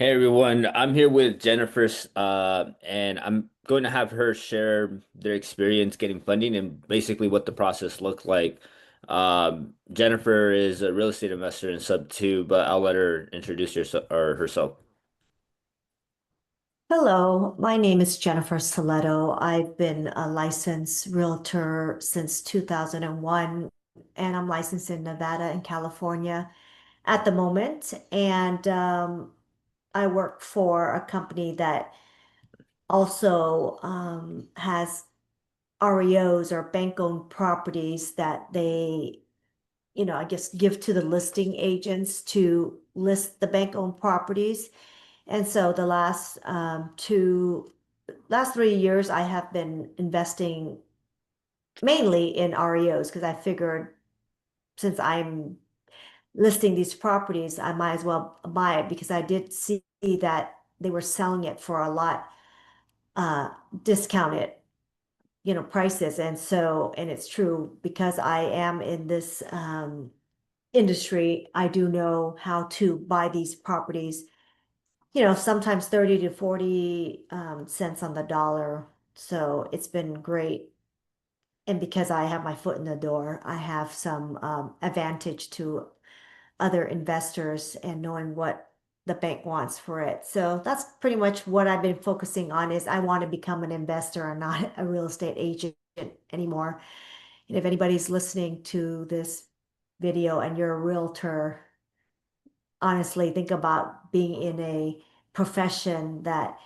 Hey everyone, I'm here with Jennifer, and I'm going to have her share their experience getting funding and basically what the process looked like. Jennifer is a real estate investor in Sub 2, but I'll let her introduce herself. Hello, my name is Jennifer Saletto. I've been a licensed realtor since 2001, and I'm licensed in Nevada and California at the moment. And I work for a company that also has REOs or bank-owned properties that they, I guess, give to the listing agents to list the bank-owned properties. And so the last 3 years, I have been investing mainly in REOs because I figured since I'm listing these properties, I might as well buy it because I did see that they were selling it for a lot uh discounted, prices. And so, and it's true because I am in this industry, I do know how to buy these properties, sometimes 30 to 40 cents on the dollar. So it's been great. And because I have my foot in the door, I have some advantage to other investors and knowing what the bank wants for it. So that's pretty much what I've been focusing on is I want to become an investor and not a real estate agent anymore. And if anybody's listening to this video and you're a realtor, honestly, think about being in a profession that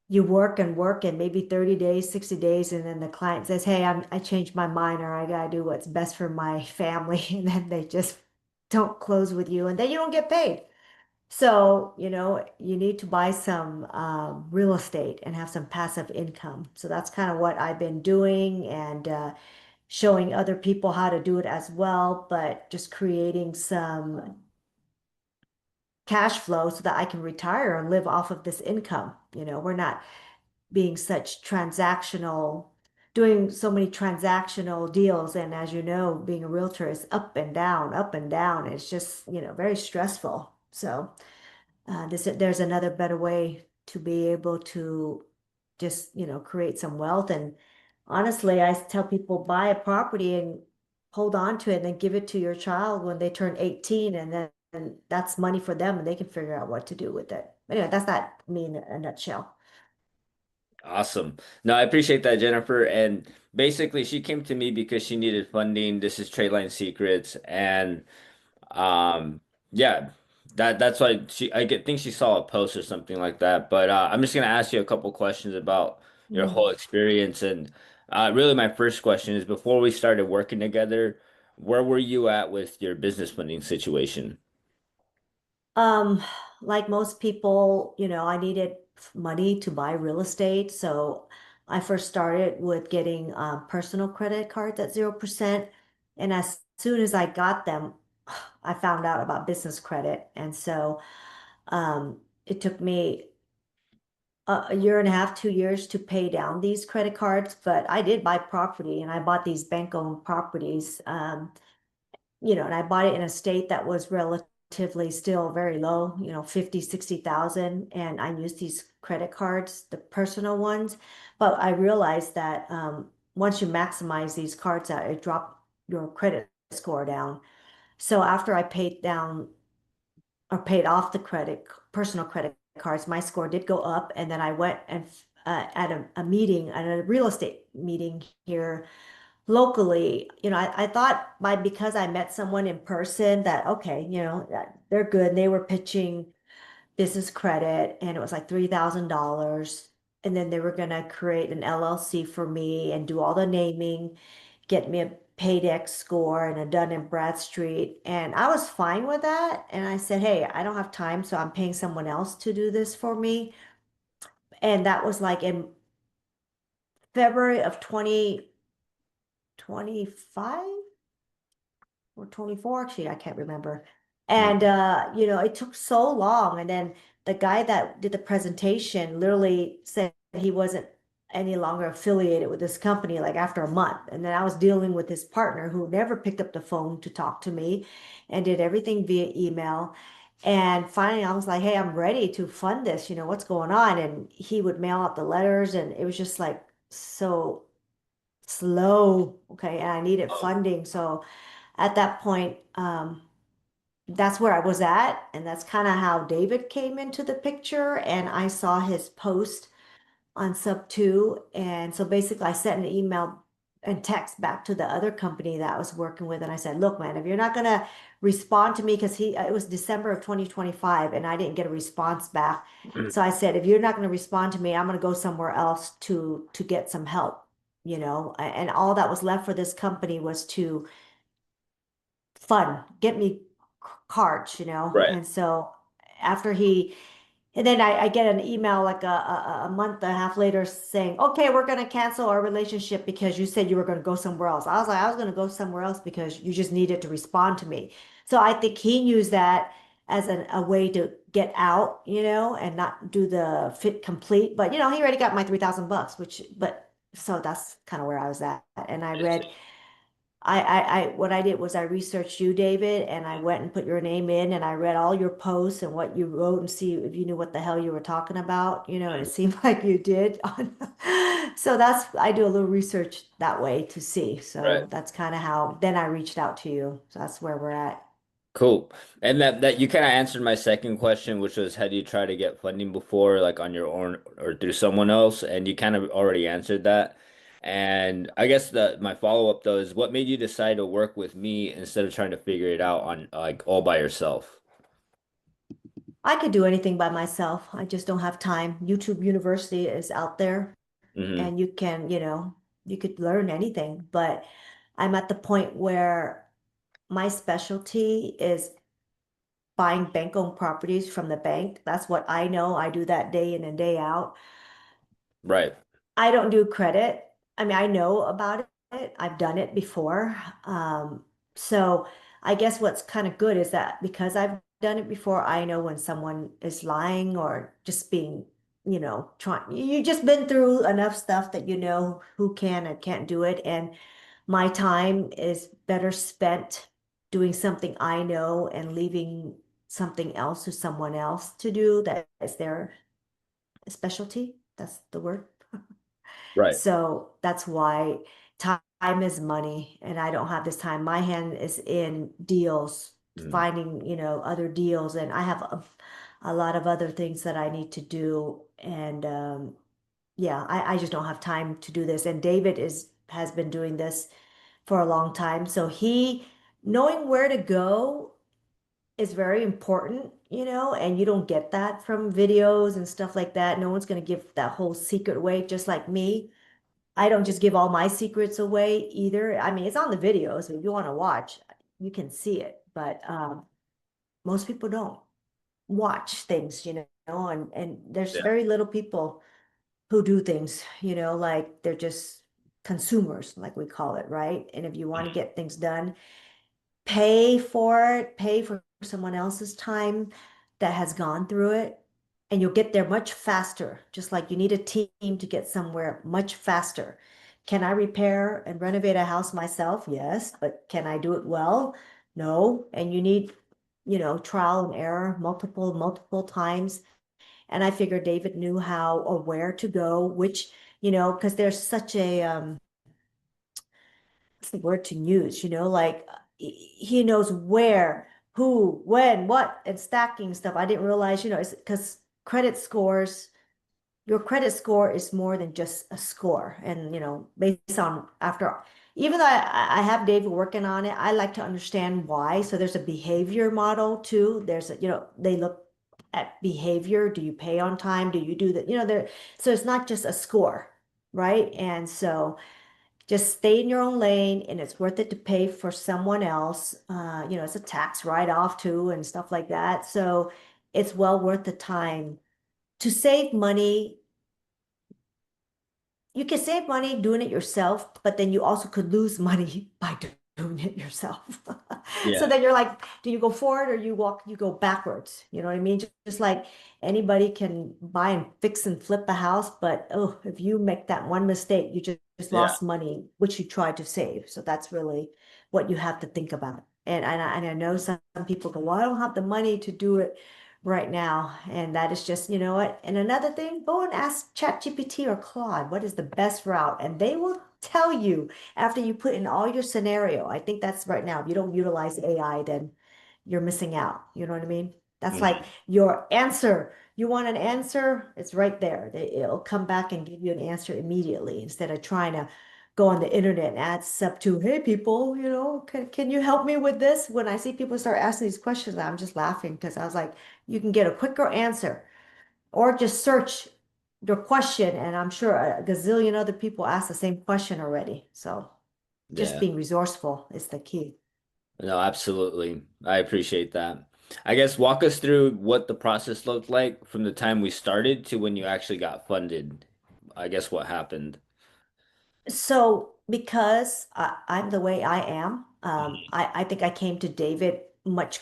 you work and work and maybe 30 days, 60 days, and then the client says, hey, I changed my mind or I gotta do what's best for my family. And then they just don't close with you and then you don't get paid. So, you need to buy some real estate and have some passive income. So that's kind of what I've been doing and showing other people how to do it as well, but just creating some cash flow so that I can retire and live off of this income. We're not being such transactional, doing so many transactional deals. And as you know, being a realtor is up and down, up and down. It's just, very stressful. So there's another better way to be able to just, create some wealth. And honestly, I tell people buy a property and hold on to it and then give it to your child when they turn 18 and then and that's money for them and they can figure out what to do with it. Anyway, that's not me in a nutshell. Awesome. No, I appreciate that, Jennifer. And basically, she came to me because she needed funding. This is Tradeline Secrets, and Um, yeah, that's why think she saw a post or something like that. But I'm just gonna ask you a couple questions about your Mhm. whole experience. And really, my first question is, before we started working together, where were you at with your business funding situation? Um, like most people, I needed money to buy real estate. So I first started with getting personal credit cards at 0%. And as soon as I got them, I found out about business credit. And so it took me a year and a half, 2 years to pay down these credit cards. But I did buy property and I bought these bank-owned properties. And I bought it in a state that was relatively still very low, 50, 60,000. And I used these credit cards, the personal ones. But I realized that once you maximize these cards out, it dropped your credit score down. So after I paid down or paid off the personal credit cards, my score did go up. And then I went and at a meeting, at a real estate meeting here locally, I thought because I met someone in person that, okay, that they're good. They were pitching business credit and it was like $3,000. And then they were going to create an LLC for me and do all the naming, get me a paydex score and a Dun and Bradstreet. And I was fine with that. And I said, hey, I don't have time, so I'm paying someone else to do this for me. And that was like in February of 2025 or 24, actually, I can't remember. And Mhm. it took so long. And then the guy that did the presentation literally said he wasn't any longer affiliated with this company like after a month. And then I was dealing with his partner who never picked up the phone to talk to me and did everything via email. And finally, I was like, hey, I'm ready to fund this. What's going on? And he would mail out the letters, and it was just like so slow. Okay. And I needed Oh, funding. So at that point, that's where I was at. And that's kind of how David came into the picture. And I saw his post on sub two. And so basically I sent an email and text back to the other company that I was working with. And I said, look, man, if you're not gonna respond to me, because it was December of 2025 and I didn't get a response back. So I said, if you're not gonna respond to me, I'm gonna go somewhere else to get some help, and all that was left for this company was to get me cards, right. and so after he and then I get an email like a month and a half later saying, okay, we're going to cancel our relationship because you said you were going to go somewhere else. I was like, I was going to go somewhere else because you just needed to respond to me. So I think he used that as a way to get out, and not do the fit complete. But, he already got my 3,000 bucks, so that's kind of where I was at. And I I see. read what I did was I researched you, David, and I went and put your name in and I read all your posts and what you wrote and see if you knew what the hell you were talking about, and it seemed like you did. So I do a little research that way to see. Right. So that's kind of how then I reached out to you. So that's where we're at. Cool. And that you kind of answered my second question, which was, had you tried to get funding before, like on your own or through someone else? And you kind of already answered that. And I guess my follow-up though is, what made you decide to work with me instead of trying to figure it out on like all by yourself? I could do anything by myself. I just don't have time. YouTube University is out there Hmm. and you could learn anything, but I'm at the point where my specialty is buying bank-owned properties from the bank. That's what I know. I do that day in and day out. Right. I don't do credit. I mean, I know about it. I've done it before. So I guess what's kind of good is that because I've done it before, I know when someone is lying or just being, trying. You just been through enough stuff that you know who can and can't do it. And my time is better spent doing something I know and leaving something else to someone else to do that is their specialty. That's the word. Right. So that's why time is money, and I don't have this time. My hand is in deals, Mm. finding, other deals, and I have a lot of other things that I need to do. And yeah, I just don't have time to do this. And David has been doing this for a long time. So knowing where to go is very important, and you don't get that from videos and stuff like that. No one's going to give that whole secret away, just like me. I don't just give all my secrets away either. I mean, it's on the videos. If you want to watch, you can see it. But most people don't watch things, and there's Yeah. very little people who do things, like they're just consumers, like we call it, right? And if you want to get things done, pay for it, pay for someone else's time that has gone through it, and you'll get there much faster. Just like you need a team to get somewhere much faster. Can I repair and renovate a house myself? Yes, but can I do it well? No. And you need, trial and error multiple times. And I figured David knew how or where to go, which, because there's such a what's the word to use, like he knows where, who, when, what, and stacking stuff. I didn't realize, it's because your credit score is more than just a score. And, based on even though I have David working on it, I like to understand why. So there's a behavior model too. They look at behavior. Do you pay on time? Do you do that? So it's not just a score, right? And so just stay in your own lane and it's worth it to pay for someone else. It's a tax write-off too and stuff like that. So it's well worth the time to save money. You can save money doing it yourself, but then you also could lose money by doing it yourself. So Yeah. then you're like, do you go forward or you go backwards? You know what I mean? Just like anybody can buy and fix and flip a house, but oh, if you make that one mistake, you just Yeah. lost money, which you tried to save. So that's really what you have to think about. And I know some people go, well, I don't have the money to do it right now. And that is just, you know what? And another thing, go and ask ChatGPT or Claude, what is the best route? And they will tell you after you put in all your scenario. I think that's right now. If you don't utilize AI, then you're missing out. You know what I mean? That's like Mhm. your answer. You want an answer? It's right there. It'll come back and give you an answer immediately instead of trying to go on the internet and add stuff to, hey people, can you help me with this? When I see people start asking these questions, I'm just laughing because I was like, you can get a quicker answer or just search your question, and I'm sure a gazillion other people ask the same question already. So just Yeah. being resourceful is the key. No, absolutely. I appreciate that. I guess walk us through what the process looked like from the time we started to when you actually got funded. I guess what happened. So, because I'm the way I am, I think I came to David much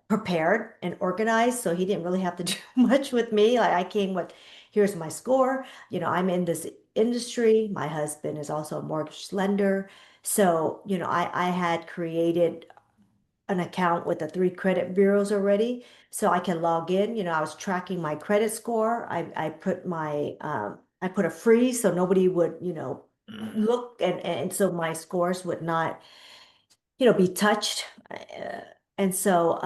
prepared and organized, so he didn't really have to do much with me. Like I came with, here's my score. I'm in this industry. My husband is also a mortgage lender. So, I had created an account with the three credit bureaus already, so I can log in. I was tracking my credit score. I put a freeze so nobody would, look, and so my scores would not, be touched. And so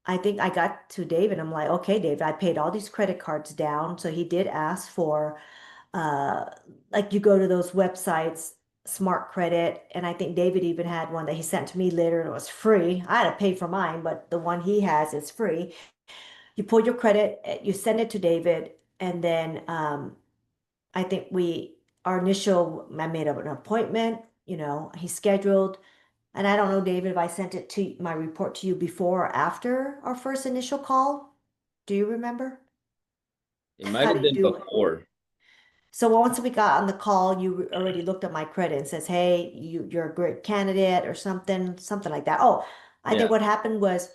I think I got to David. I'm like, okay, David, I paid all these credit cards down. So he did ask for uh like you go to those websites, Smart Credit, and I think David even had one that he sent to me later and it was free. I had to pay for mine, but the one he has is free. You pull your credit, you send it to David, and then I think I made up an appointment, he scheduled, and I don't know, David, if I sent it to my report to you before or after our first initial call. Do you remember? It might How have did you been do it? before. So once we got on the call, you already looked at my credit and says, "Hey, you're a great candidate," or something like that. Oh, I think Yeah. what happened was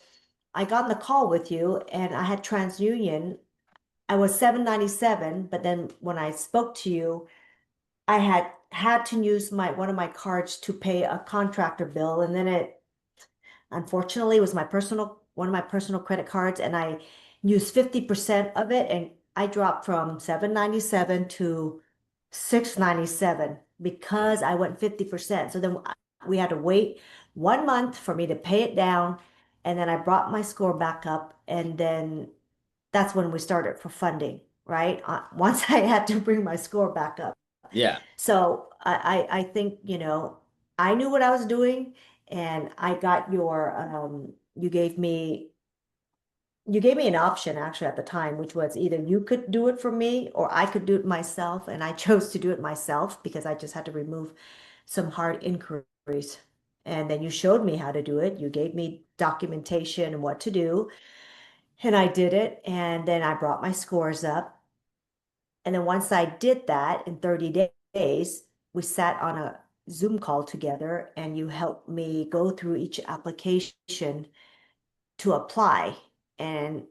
I got on the call with you and I had TransUnion. I was 797, but then when I spoke to you, I had to use my one of my cards to pay a contractor bill, and then it unfortunately, it was one of my personal credit cards, and I used 50% of it, and I dropped from 797 to 697 because I went 50%. So then we had to wait 1 month for me to pay it down, and then I brought my score back up, and then that's when we started for funding, right? Once I had to bring my score back up. Yeah. So I think, I knew what I was doing, and I got you gave me an option actually at the time, which was either you could do it for me or I could do it myself. And I chose to do it myself because I just had to remove some hard inquiries. And then you showed me how to do it. You gave me documentation and what to do. And I did it. And then I brought my scores up. And then once I did that in 30 days, we sat on a Zoom call together and you helped me go through each application to apply. And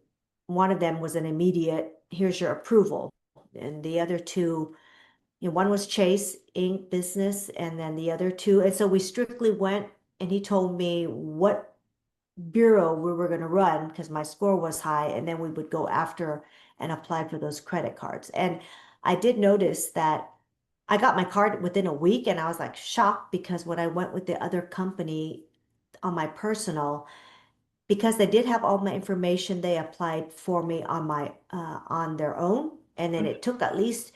one of them was an immediate, here's your approval. And the other two, one was Chase Inc. business, and then the other two. And so we strictly went, and he told me what bureau we were going to run because my score was high, and then we would go after and apply for those credit cards. And I did notice that I got my card within a week, and I was like shocked because when I went with the other company on my personal, because they did have all my information, they applied for me on their own, and then it took at least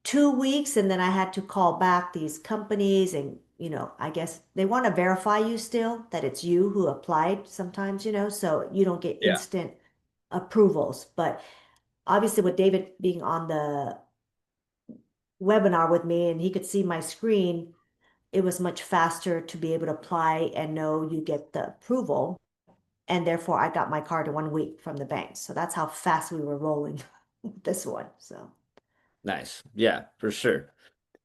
2 weeks, and then I had to call back these companies, and I guess they want to verify you still that it's you who applied sometimes, so you don't get Yeah. instant approvals. But obviously, with David being on the webinar with me and he could see my screen, it was much faster to be able to apply and know you get the approval. And therefore, I got my card in 1 week from the bank. So that's how fast we were rolling with this one. So, Nice. Yeah, for sure.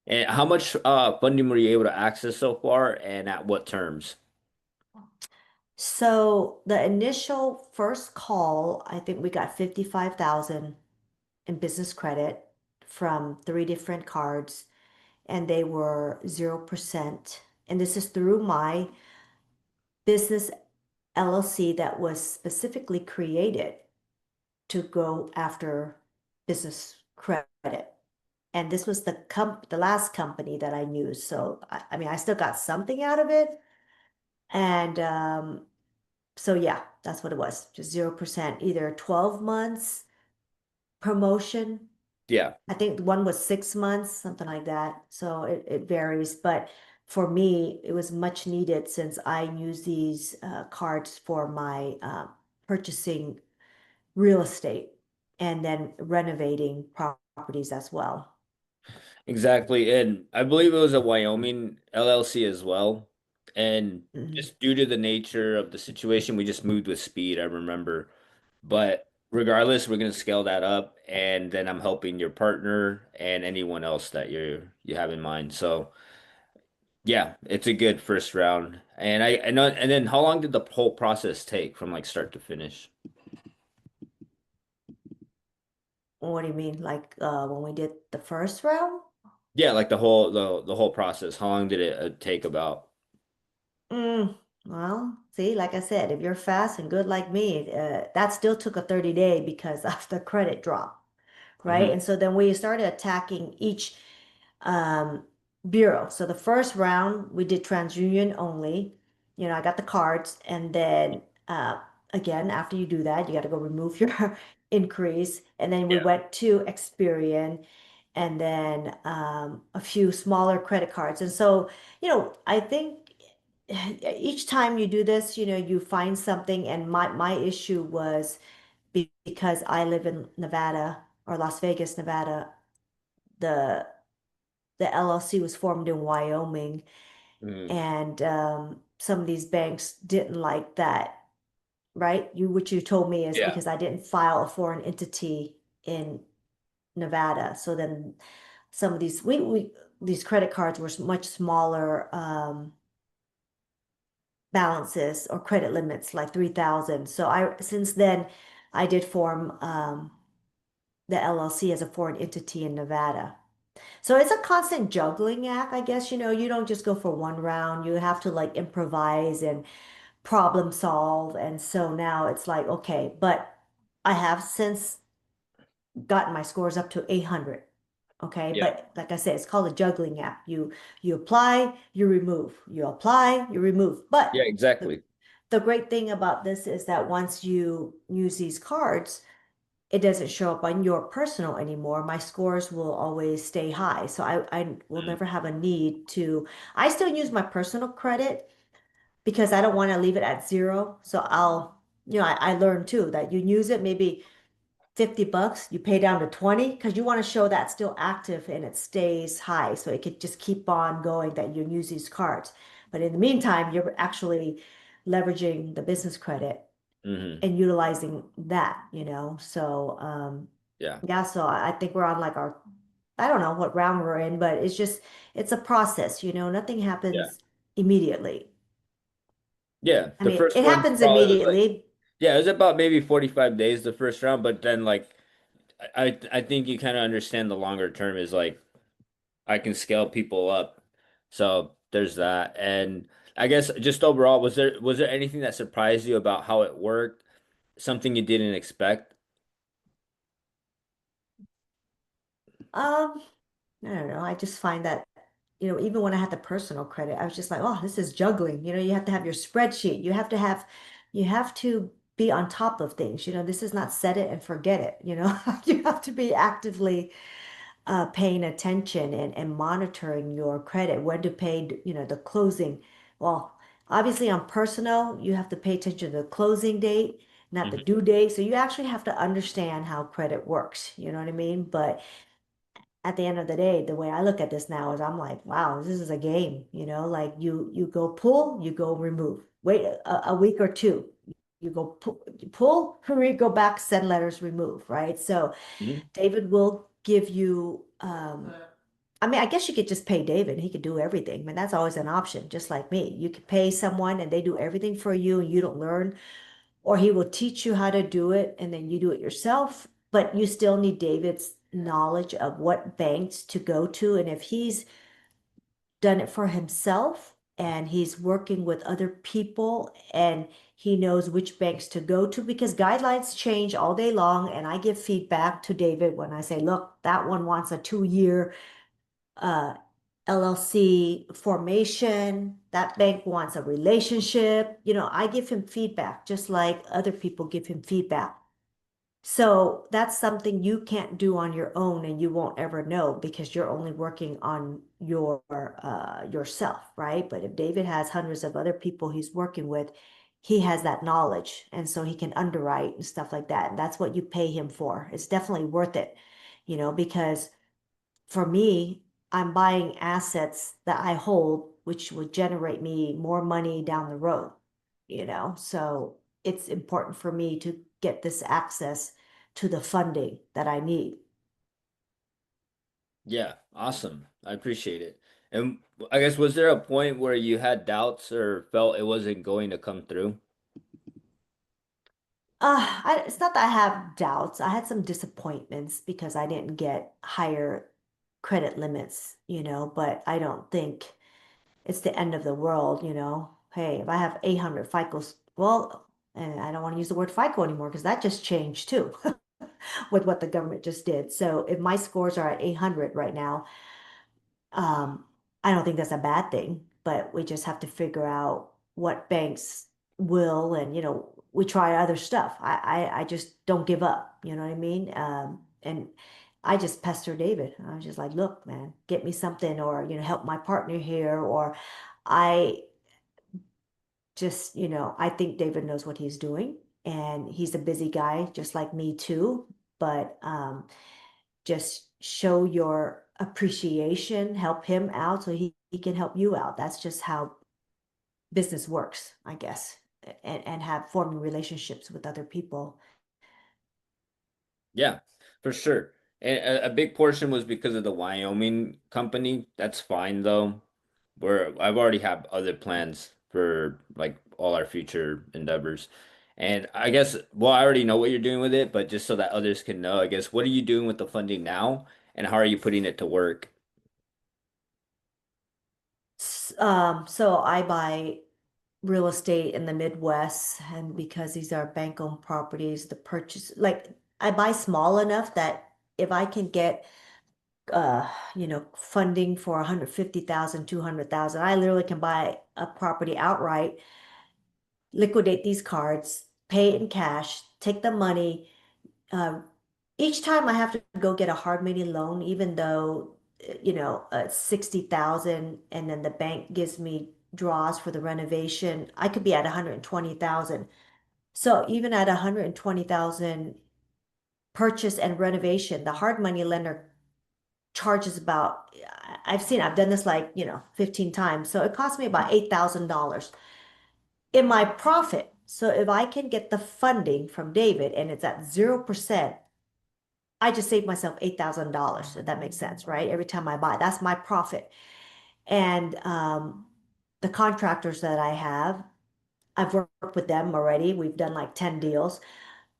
And how much funding were you able to access so far and at what terms? so the initial first call, I think we got 55,000 in business credit from three different cards, and they were 0%. And this is through my business LLC that was specifically created to go after business credit. And this was the last company that I used. So I mean, I still got something out of it. And so yeah, that's what it was. Just 0%, either 12 months promotion. Yeah. I think one was 6 months, something like that. So it varies. But for me, it was much needed since I use these cards for my purchasing real estate and then renovating properties as well. Exactly. And I believe it was a Wyoming LLC as well. And Mhm. just due to the nature of the situation, we just moved with speed, I remember. But regardless, we're gonna scale that up, and then I'm helping your partner and anyone else that you have in mind. So yeah, it's a good first round. And I know, and then how long did the whole process take from like start to finish? What do you mean? Like when we did the first round? Yeah, like the whole process. How long did it take about? Mm, well, see, like I said, if you're fast and good like me, that still took a 30-day because of the credit drop, right? Mhm. And so then we started attacking each um, bureau. So the first round we did TransUnion only. You know, I got the cards, and then again, after you do that, you got to go remove your increase, and then we Yeah. went to Experian, and then a few smaller credit cards. And so, I think each time you do this, you find something. And my issue was because I live in Nevada or Las Vegas, Nevada. The the LLC was formed in Wyoming, Mhm. and some of these banks didn't like that, right? What you told me is Yeah. because I didn't file a foreign entity in Nevada. So then some of we these credit cards were much smaller balances or credit limits, like 3,000. So I since then I did form the LLC as a foreign entity in Nevada. So it's a constant juggling act, I guess. You don't just go for one round. You have to like improvise and problem solve. And so now it's like, okay, but I have since gotten my scores up to 800. Okay, Yeah. but like I said, it's called a juggling act. You apply, you remove. You apply, you remove. But Yeah, the exactly. the great thing about this is that once you use these cards, it doesn't show up on your personal anymore. My scores will always stay high. So I will Mhm. never have a need to, I still use my personal credit because I don't want to leave it at zero. So I learned too that you use it maybe $50, you pay down to 20 because you want to show that still active and it stays high. So it could just keep on going that you use these cards. But in the meantime, you're actually leveraging the business credit Mhm. and utilizing that. So Yeah. yeah, so I think we're on like I don't know what round we're in, but it's a process. Nothing Yeah. happens immediately. Yeah. I The mean, first it one happens probably was like, immediately. yeah, it was about maybe 45 days the first round, but then like I think you kind of understand the longer term is like I can scale people up. So there's that. And I guess just overall, was there anything that surprised you about how it worked? Something you didn't expect? Um, I don't know. I just find that, even when I had the personal credit, I was just like, oh, this is juggling. You have to have your spreadsheet. You have to be on top of things. This is not set it and forget it. You have to be actively paying attention and monitoring your credit, when to pay, the closing. Well, obviously on personal, you have to pay attention to the closing date, not the Mhm. due date. So you actually have to understand how credit works. You know what I mean? But at the end of the day, the way I look at this now is I'm like, wow, this is a game. Like you go pull, you go remove. Wait a week or two. You go pull, hurry, go back, send letters, remove, right? So Mhm. David will give you, I mean, I guess you could just pay David. He could do everything. I mean, that's always an option, just like me. You could pay someone and they do everything for you and you don't learn, or he will teach you how to do it and then you do it yourself. But you still need David's knowledge of what banks to go to. And if he's done it for himself, and he's working with other people and he knows which banks to go to because guidelines change all day long. And I give feedback to David when I say, look, that one wants a 2 year uh, LLC formation. That bank wants a relationship. I give him feedback just like other people give him feedback. So that's something you can't do on your own and you won't ever know because you're only working on yourself, right? But if David has hundreds of other people he's working with, he has that knowledge and so he can underwrite and stuff like that. And that's what you pay him for. It's definitely worth it, because for me, I'm buying assets that I hold, which would generate me more money down the road. So it's important for me to get this access to the funding that I need. Yeah, awesome. I appreciate it. And I guess was there a point where you had doubts or felt it wasn't going to come through? It's not that I have doubts. I had some disappointments because I didn't get higher credit limits, but I don't think it's the end of the world. Hey, if I have 800 FICOs, well, and I don't want to use the word FICO anymore because that just changed too with what the government just did. So if my scores are at 800 right now, um, I don't think that's a bad thing, but we just have to figure out what banks will, and we try other stuff. I just don't give up. You know what I mean? And I just pester David. I was just like, look, man, get me something, or help my partner here, or I I think David knows what he's doing, and he's a busy guy, just like me too. But just show your appreciation, help him out so he can help you out. That's just how business works, I guess, and have forming relationships with other people. Yeah, for sure. And a big portion was because of the Wyoming company. That's fine though. I've already have other plans for like all our future endeavors. And I guess, well, I already know what you're doing with it, but just so that others can know, I guess, what are you doing with the funding now and how are you putting it to work? So I buy real estate in the Midwest, and because these are bank-owned properties, the purchase, like I buy small enough that if I can get funding for 150,000, 200,000, I literally can buy a property outright, liquidate these cards, pay it in cash, take the money. Uh, each time I have to go get a hard money loan, even though, 60,000, and then the bank gives me draws for the renovation, I could be at 120,000. So even at 120,000 purchase and renovation, the hard money lender charges about, I've done this like, 15 times. So it cost me about $8,000 in my profit. So if I can get the funding from David and it's at 0%, I just saved myself $8,000, if that makes sense, right? Every time I buy, that's my profit. And the contractors that I have, I've worked with them already. We've done like 10 deals.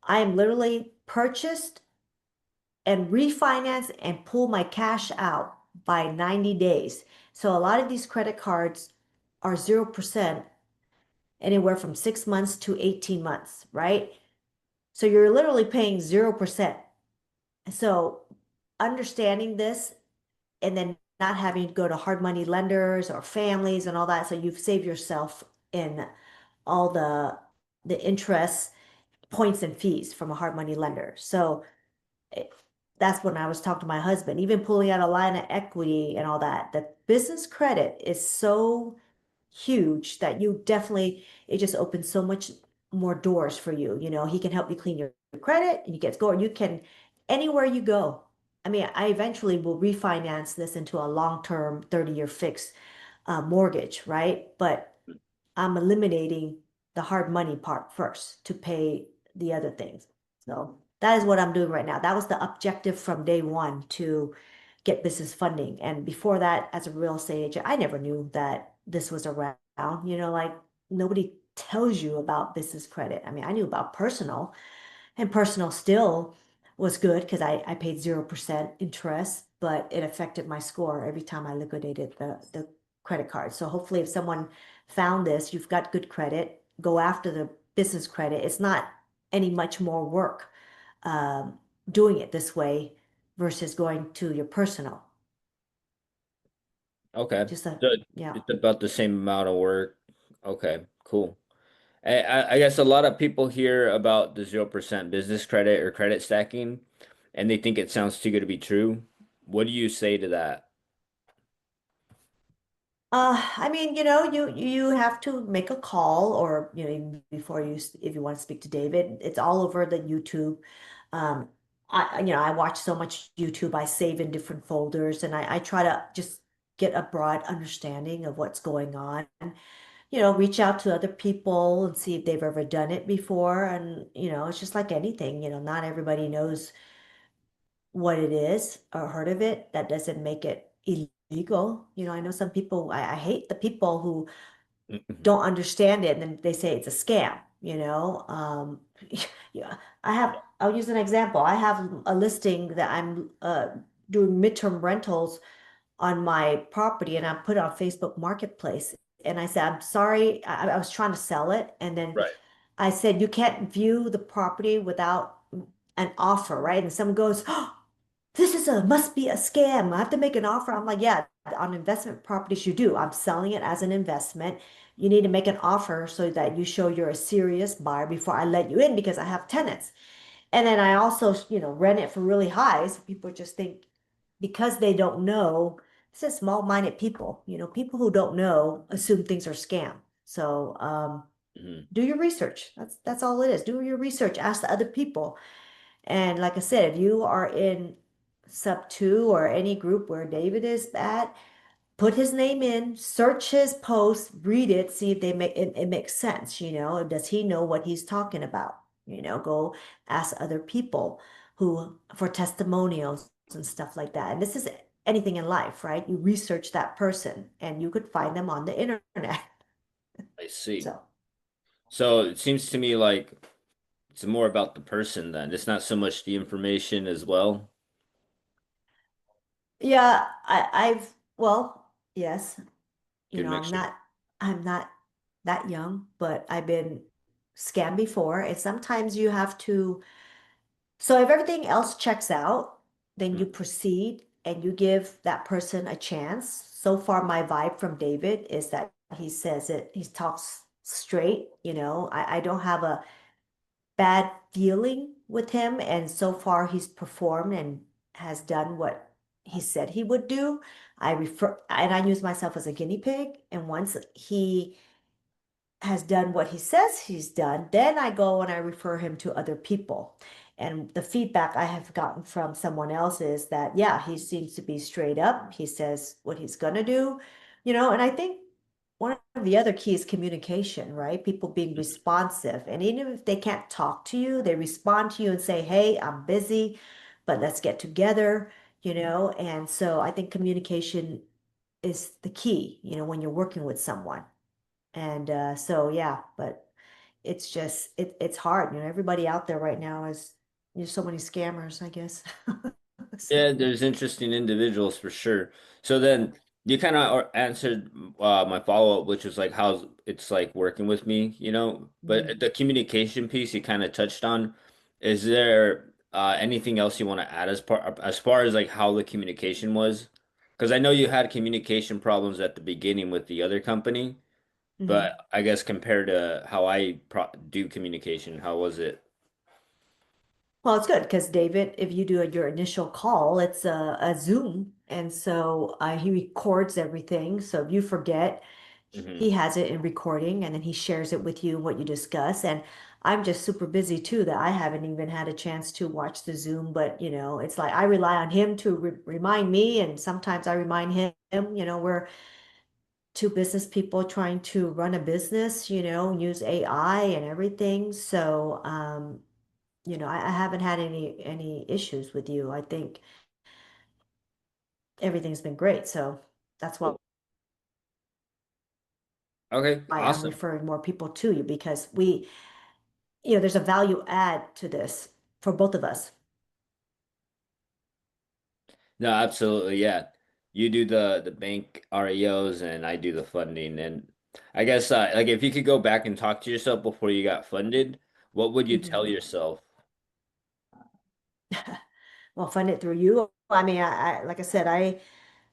I am literally purchased and refinance and pull my cash out by 90 days. So a lot of these credit cards are 0%, anywhere from 6 months to 18 months, right? So you're literally paying 0%. So understanding this and then not having to go to hard money lenders or families and all that. So you've saved yourself in all the interest, points and fees from a hard money lender. So it, that's when I was talking to my husband, even pulling out a line of equity and all that. The business credit is so huge that it just opens so much more doors for you. He can help you clean your credit and you get going. You can, anywhere you go. I mean, I eventually will refinance this into a long-term 30-year fixed mortgage, right? But I'm eliminating the hard money part first to pay the other things. So that is what I'm doing right now. That was the objective from day one, to get business funding. And before that, as a real estate agent, I never knew that this was around. Like nobody tells you about business credit. I mean, I knew about personal, and personal still was good because I paid 0% interest, but it affected my score every time I liquidated the credit card. So hopefully if someone found this, you've got good credit, go after the business credit. It's not any much more work um, doing it this way versus going to your personal. Okay. Just a, So yeah. it's about the same amount of work. Okay, cool. I guess a lot of people hear about the 0% business credit or credit stacking, and they think it sounds too good to be true. What do you say to that? I mean, you have to make a call or, even before if you want to speak to David, it's all over the YouTube. Um, I watch so much YouTube, I save in different folders and I try to just get a broad understanding of what's going on. Reach out to other people and see if they've ever done it before. And, it's just like anything, not everybody knows what it is or heard of it. That doesn't make it illegal. I know some people, I hate the people who Mhm. don't understand it and then they say it's a scam, yeah, I'll use an example. I have a listing that I'm doing midterm rentals on my property and I put it on Facebook Marketplace. And I said, I'm sorry, I was trying to sell it. And then Right. I said, you can't view the property without an offer, right? And someone goes, oh, this must be a scam. I have to make an offer. I'm like, yeah, on investment properties, you do. I'm selling it as an investment. You need to make an offer so that you show you're a serious buyer before I let you in because I have tenants. And then I also, rent it for really high. So people just think because they don't know, this is small-minded people, people who don't know assume things are scam. So Mhm. do your research. That's all it is. Do your research. Ask the other people. And like I said, if you are in sub two or any group where David is at, put his name in, search his post, read it, see if it makes sense, Does he know what he's talking about? Go ask other people who for testimonials and stuff like that. And this is anything in life, right? You research that person and you could find them on the internet. I see. So So it seems to me like it's more about the person then. It's not so much the information as well. yeah, well, yes, Good I'm mixture. not that young, but I've been scammed before. And sometimes you have to, so if everything else checks out, then Mhm. you proceed and you give that person a chance. So far, my vibe from David is that he talks straight, I don't have a bad feeling with him. And so far, he's performed and has done what he said he would do. And I use myself as a guinea pig. And once he has done what he says he's done, then I go and I refer him to other people. And the feedback I have gotten from someone else is that, yeah, he seems to be straight up. He says what he's going to do, and I think one of the other key is communication, right? People being responsive. And even if they can't talk to you, they respond to you and say, hey, I'm busy, but let's get together, And so I think communication is the key, when you're working with someone. And so yeah, but it's hard. Everybody out there right now is there's so many scammers, I guess. So Yeah, there's interesting individuals for sure. So then you kind of answered my follow-up, which was like how it's like working with me, mhm. But the communication piece you kind of touched on. Is there anything else you want to add as far as like how the communication was? Because I know you had communication problems at the beginning with the other company, Mhm. but I guess compared to how I do communication, how was it? Well, it's good because David, if you do your initial call, it's a Zoom, and so he records everything. So if you forget, Hmm. he has it in recording, and then he shares it with you what you discuss. And I'm just super busy too that I haven't even had a chance to watch the Zoom. But it's like I rely on him to remind me, and sometimes I remind him. We're two business people trying to run a business, use AI and everything. So, I haven't had any issues with you. I think everything's been great. So that's why Cool. Okay, I'm awesome. referring more people to you because there's a value add to this for both of us. No, absolutely, yeah. you do the bank REOs and I do the funding. And I guess like if you could go back and talk to yourself before you got funded, what would you tell Mhm. yourself? Well, fund it through you. I mean, like I said, I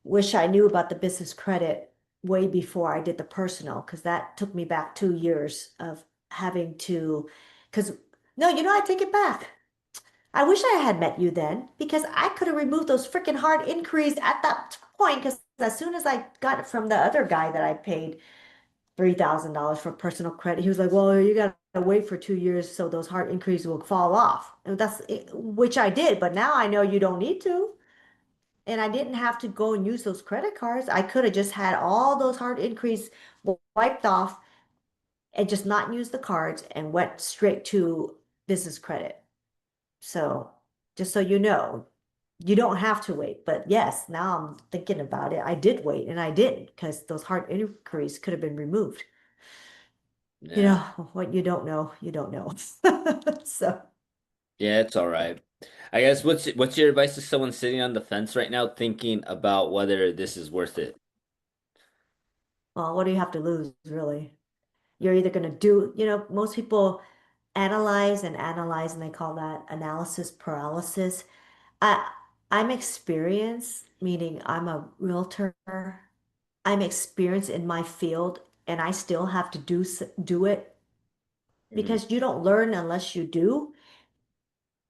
wish I knew about the business credit way before I did the personal, because that took me back 2 years of having to, because no, I take it back. I wish I had met you then, because I could have removed those freaking hard inquiries at that point. Because as soon as I got it from the other guy that I paid $3,000 for personal credit, he was like, "Well, you got to wait for 2 years so those hard inquiries will fall off." And which I did, but now I know you don't need to. And I didn't have to go and use those credit cards. I could have just had all those hard inquiries wiped off and just not use the cards and went straight to business credit. So just so you know, you don't have to wait. But yes, now I'm thinking about it. I did wait and I didn't, because those hard inquiries could have been removed. Yeah. What you don't know, you don't know. So, Yeah, it's all right. I guess what's your advice to someone sitting on the fence right now thinking about whether this is worth it? well, what do you have to lose, really? You're either going to do, most people analyze and analyze, and they call that analysis paralysis. I, I'm experienced, meaning I'm a realtor. I'm experienced in my field, and I still have to do it, Mhm. because you don't learn unless you do.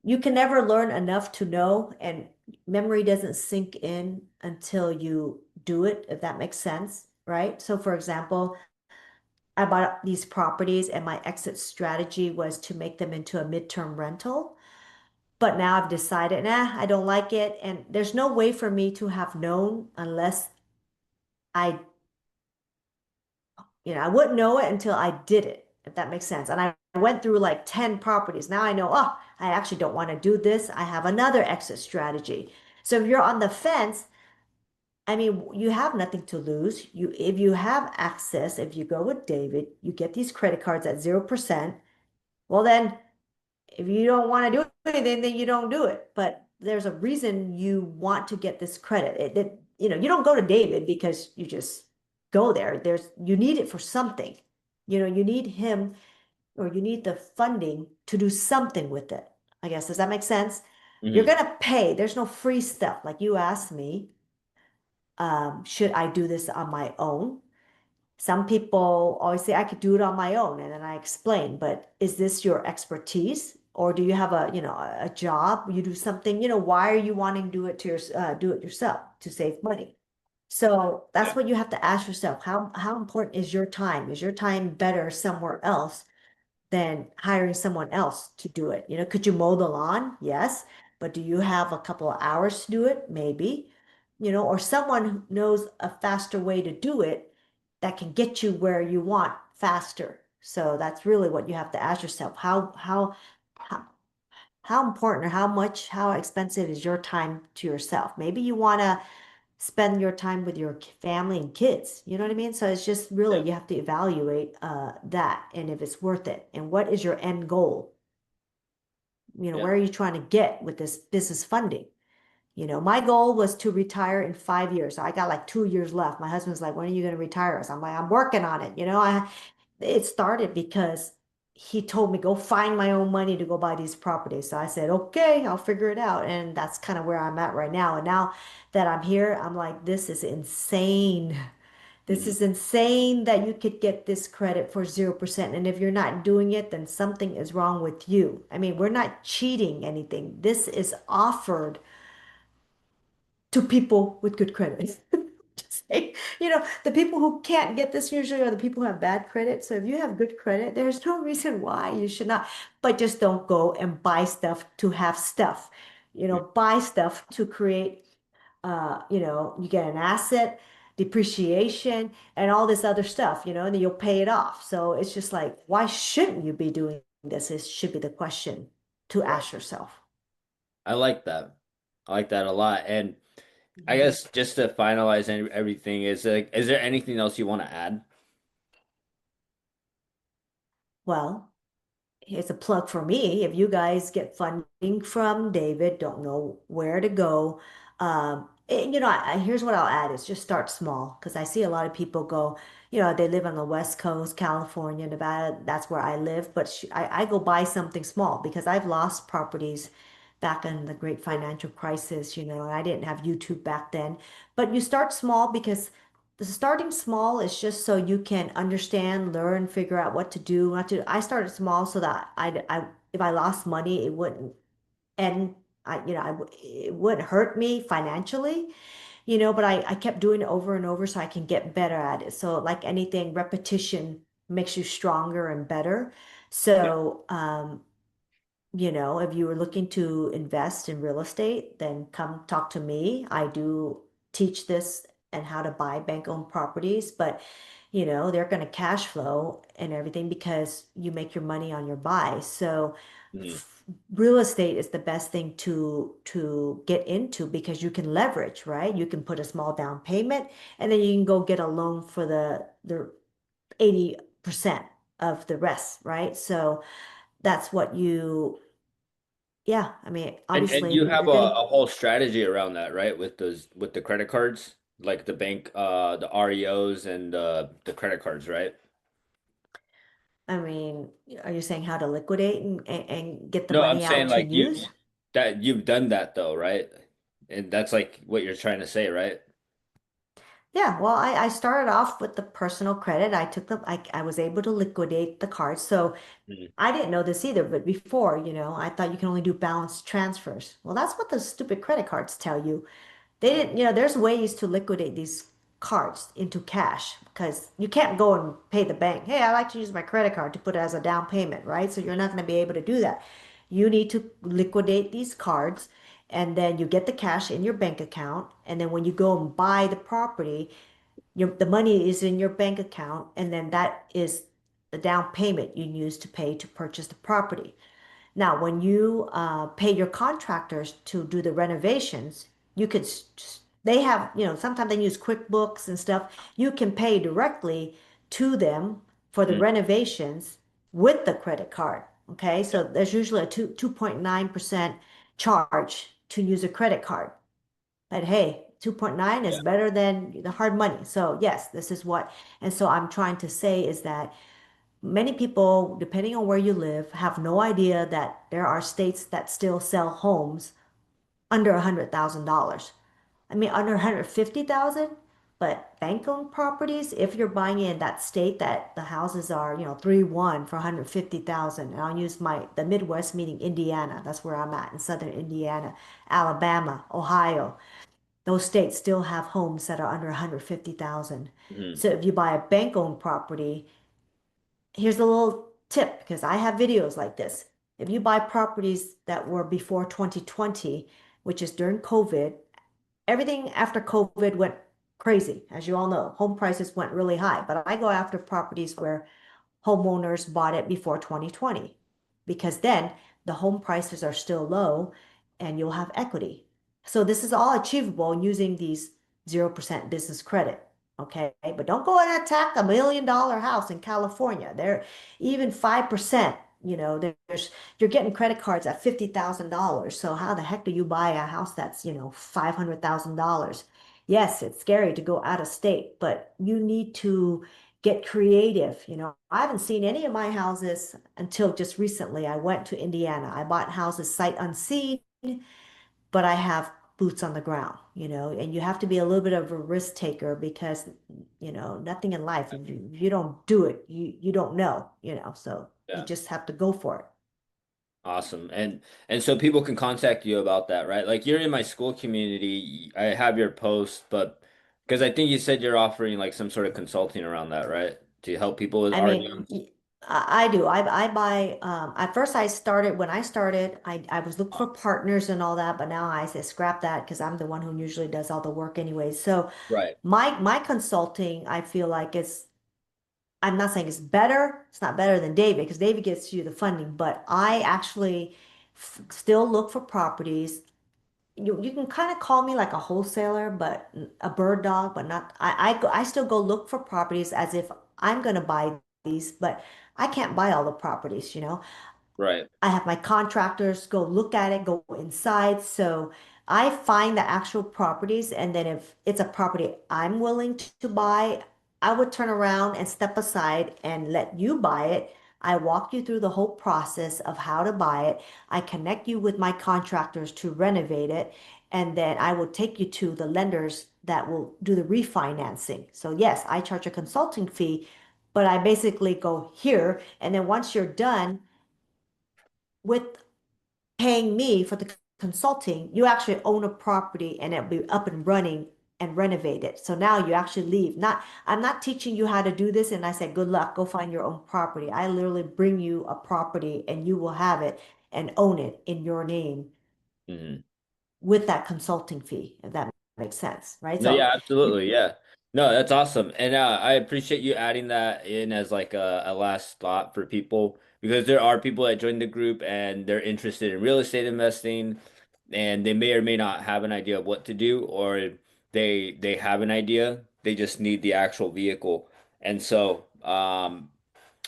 You can never learn enough to know, and memory doesn't sink in until you do it, if that makes sense, right? So, for example, I bought these properties and my exit strategy was to make them into a midterm rental. But now I've decided, nah, I don't like it. And there's no way for me to have known unless I, I wouldn't know it until I did it, if that makes sense. And I went through like 10 properties. Now I know, oh, I actually don't want to do this. I have another exit strategy. So if you're on the fence, I mean, you have nothing to lose. If you have access, if you go with David, you get these credit cards at 0%. Well, then if you don't want to do anything, then you don't do it. But there's a reason you want to get this credit. You don't go to David because you just go there. You need it for something. You need him, or you need the funding to do something with it. I guess. Does that make sense? You're Mhm. gonna pay. There's no free stuff. Like you asked me, should I do this on my own? Some people always say I could do it on my own, and then I explain, but is this your expertise? Or do you have a job? You do something, why are you wanting to do it yourself to save money? So that's what you have to ask yourself. How important is your time? Is your time better somewhere else than hiring someone else to do it? Could you mow the lawn? Yes. But do you have a couple of hours to do it? Maybe. Or someone who knows a faster way to do it that can get you where you want faster. So that's really what you have to ask yourself. How, how important, or how expensive is your time to yourself? Maybe you want to spend your time with your family and kids. You know what I mean? So it's just really, Yeah. you have to evaluate that, and if it's worth it, and what is your end goal? Yeah. Where are you trying to get with this business funding? My goal was to retire in 5 years. So I got like 2 years left. My husband's like, when are you going to retire us? I'm like, I'm working on it. It started because he told me go find my own money to go buy these properties. So I said, okay, I'll figure it out. And that's kind of where I'm at right now. And now that I'm here, I'm like, this is insane. This Mhm. is insane that you could get this credit for 0%. And if you're not doing it, then something is wrong with you. I mean, we're not cheating anything. This is offered to people with good credit. Just say, the people who can't get this usually are the people who have bad credit. So if you have good credit, there's no reason why you should not. But just don't go and buy stuff to have stuff. Buy stuff to create, you get an asset, depreciation, and all this other stuff, and then you'll pay it off. So it's just like, why shouldn't you be doing this? It should be the question to Right. ask yourself. I like that. I like that a lot. And I Mhm. guess just to finalize everything, is there anything else you want to add? Well, here's a plug for me. If you guys get funding from David, don't know where to go, Here's what I'll add is just start small because I see a lot of people go, they live on the West Coast, California, Nevada. That's where I live. But I go buy something small because I've lost properties back in the great financial crisis, and I didn't have YouTube back then. But you start small because the starting small is just so you can understand, learn, figure out what to do, what to do. I started small so that if I lost money, it wouldn't and it wouldn't hurt me financially, but I kept doing it over and over so I can get better at it. So like anything, repetition makes you stronger and better. Yeah. So, if you were looking to invest in real estate, then come talk to me. I do teach this and how to buy bank-owned properties, but they're going to cash flow and everything because you make your money on your buy. So Mhm. real estate is the best thing to get into because you can leverage, right? You can put a small down payment and then you can go get a loan for the 80% of the rest, right? So that's what yeah, I mean, And you obviously have you're getting, a whole strategy around that, right? With the credit cards, like the bank, the REOs and the credit cards, right? I mean, are you saying how to liquidate and get the No, I'm money saying out to like use? you've done that though, right? And that's like what you're trying to say, right? Yeah, well, I started off with the personal credit. I was able to liquidate the cards. So Mhm. I didn't know this either, but before, I thought you can only do balance transfers. Well, that's what the stupid credit cards tell you. They didn't, there's ways to liquidate these cards into cash because you can't go and pay the bank. Hey, I like to use my credit card to put it as a down payment, right? So you're not going to be able to do that. You need to liquidate these cards and then you get the cash in your bank account. And then when you go and buy the property, the money is in your bank account. And then that is the down payment you use to pay to purchase the property. Now, when you pay your contractors to do the renovations, you could, they have, sometimes they use QuickBooks and stuff. You can pay directly to them for the Mhm. renovations with the credit card. Okay, Yeah. so there's usually a 2.9% charge to use a credit card. But hey, 2.9 is Yeah. better than the hard money. So yes, this is what, and so I'm trying to say is that many people, depending on where you live, have no idea that there are states that still sell homes under $100,000. I mean, under 150,000, but bank-owned properties, if you're buying in that state that the houses are, 3-1 for 150,000, and I'll use the Midwest meaning Indiana, that's where I'm at in southern Indiana, Alabama, Ohio. Those states still have homes that are under 150,000. Mhm. So if you buy a bank-owned property, here's a little tip because I have videos like this. If you buy properties that were before 2020, which is during COVID, everything after COVID went crazy. As you all know, home prices went really high. But I go after properties where homeowners bought it before 2020 because then the home prices are still low and you'll have equity. So this is all achievable using these 0% business credit. Okay, but don't go and attack $1 million house in California. They're even 5%, there's you're getting credit cards at $50,000. So how the heck do you buy a house that's, $500,000? Yes, it's scary to go out of state, but you need to get creative. I haven't seen any of my houses until just recently. I went to Indiana. I bought houses sight unseen, but I have boots on the ground, and you have to be a little bit of a risk taker because, nothing in life, if you don't do it, you don't know, so you Yeah. just have to go for it. Awesome. And so people can contact you about that, right? Like you're in my school community. I have your post, but because I think you said you're offering like some sort of consulting around that, right? To help people with I mean, REOs. I do. I buy, at first when I started, I was looking for partners and all that, but now I say scrap that because I'm the one who usually does all the work anyway. So Right. my consulting, I feel like I'm not saying it's better. It's not better than David because David gets you the funding, but I actually still look for properties. You can kind of call me like a wholesaler, but a bird dog, but not. I still go look for properties as if I'm gonna buy these, but I can't buy all the properties. Right. I have my contractors go look at it, go inside. So I find the actual properties, and then if it's a property I'm willing to buy, I would turn around and step aside and let you buy it. I walk you through the whole process of how to buy it. I connect you with my contractors to renovate it, and then I will take you to the lenders that will do the refinancing. So yes, I charge a consulting fee, but I basically go here, and then once you're done with paying me for the consulting, you actually own a property and it'll be up and running and renovated. So now you actually leave. Not, I'm not teaching you how to do this and I said, good luck, go find your own property. I literally bring you a property and you will have it and own it in your name Mhm. with that consulting fee, if that makes sense, right? No, So yeah, you, absolutely. Yeah. No, that's awesome. And I appreciate you adding that in as like a last thought for people because there are people that join the group and they're interested in real estate investing and they may or may not have an idea of what to do or they have an idea. They just need the actual vehicle. And so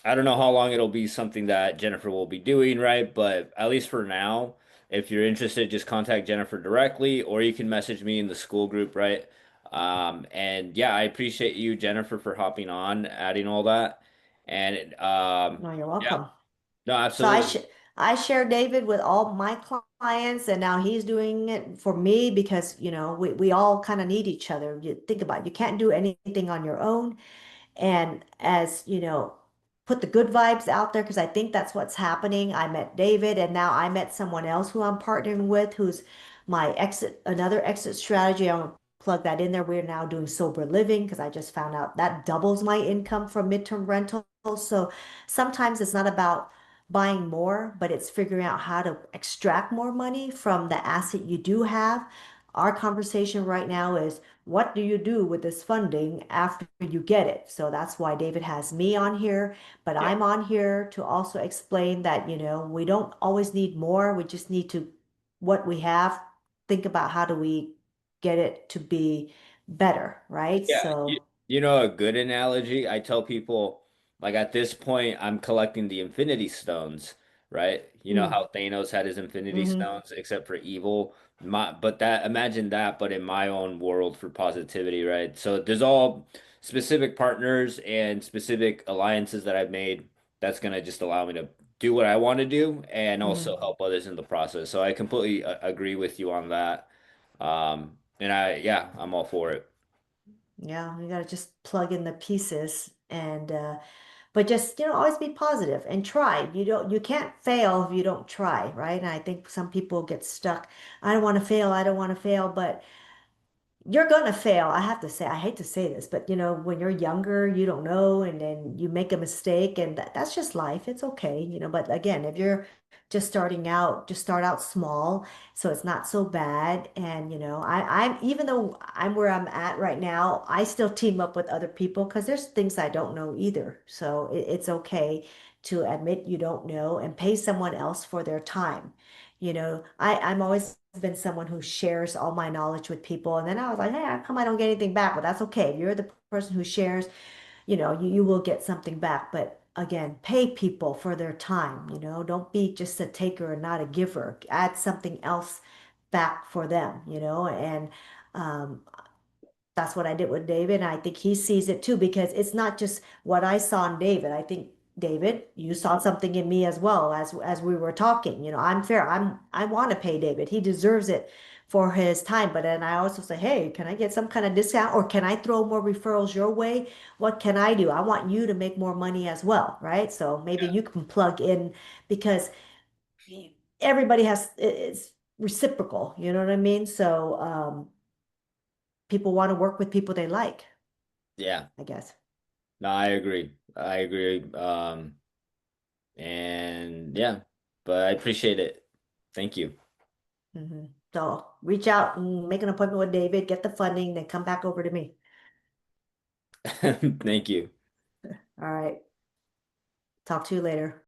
I don't know how long it'll be something that Jennifer will be doing, right? But at least for now, if you're interested, just contact Jennifer directly, or you can message me in the school group, right? And yeah, I appreciate you, Jennifer, for hopping on, adding all that. And no, you're yeah, welcome. no, So absolutely. I share David with all my clients, and now he's doing it for me because, we all kind of need each other. You think about it, you can't do anything on your own. And as put the good vibes out there because I think that's what's happening. I met David, and now I met someone else who I'm partnering with, who's my another exit strategy. I'm gonna plug that in there. We're now doing sober living because I just found out that doubles my income from midterm rentals. So sometimes it's not about buying more, but it's figuring out how to extract more money from the asset you do have. Our conversation right now is what do you do with this funding after you get it? So that's why David has me on here, but Yeah. I'm on here to also explain that, we don't always need more. We just need to, what we have, think about how do we get it to be better, right? Yeah, So, you know a good analogy. I tell people like at this point I'm collecting the Infinity Stones, right? You know mm, how Thanos had his Infinity hmm Stones except for evil. But that imagine that, but in my own world for positivity, right? So there's all specific partners and specific alliances that I've made that's gonna just allow me to do what I want to do and also hmm help others in the process. So I completely agree with you on that. And yeah, I'm all for it. Yeah, you gotta just plug in the pieces and but just, always be positive and try. You can't fail if you don't try, right? And I think some people get stuck. I don't want to fail, I don't want to fail, but you're gonna fail. I have to say, I hate to say this, but when you're younger, you don't know, and then you make a mistake, and that's just life. It's okay, But again, if you're just starting out, just start out small, so it's not so bad. And I'm even though I'm where I'm at right now, I still team up with other people because there's things I don't know either. So it's okay to admit you don't know and pay someone else for their time. I'm always been someone who shares all my knowledge with people. And then I was like, hey, how come I don't get anything back? But that's okay. If you're the person who shares, you will get something back. But again, pay people for their time, don't be just a taker and not a giver. Add something else back for them, and um, that's what I did with David. And I think he sees it too, because it's not just what I saw in David. I think David, you saw something in me as well as we were talking. I'm fair. I want to pay David. He deserves it for his time. But then I also say, hey, can I get some kind of discount or can I throw more referrals your way? What can I do? I want you to make more money as well, right? So maybe you can plug in because everybody it's reciprocal, you know what I mean? So people want to work with people they like, Yeah. I guess. No, I agree. I agree. And yeah, but I appreciate it. Thank you. So reach out and make an appointment with David, get the funding, then come back over to me. Thank you. All right. Talk to you later.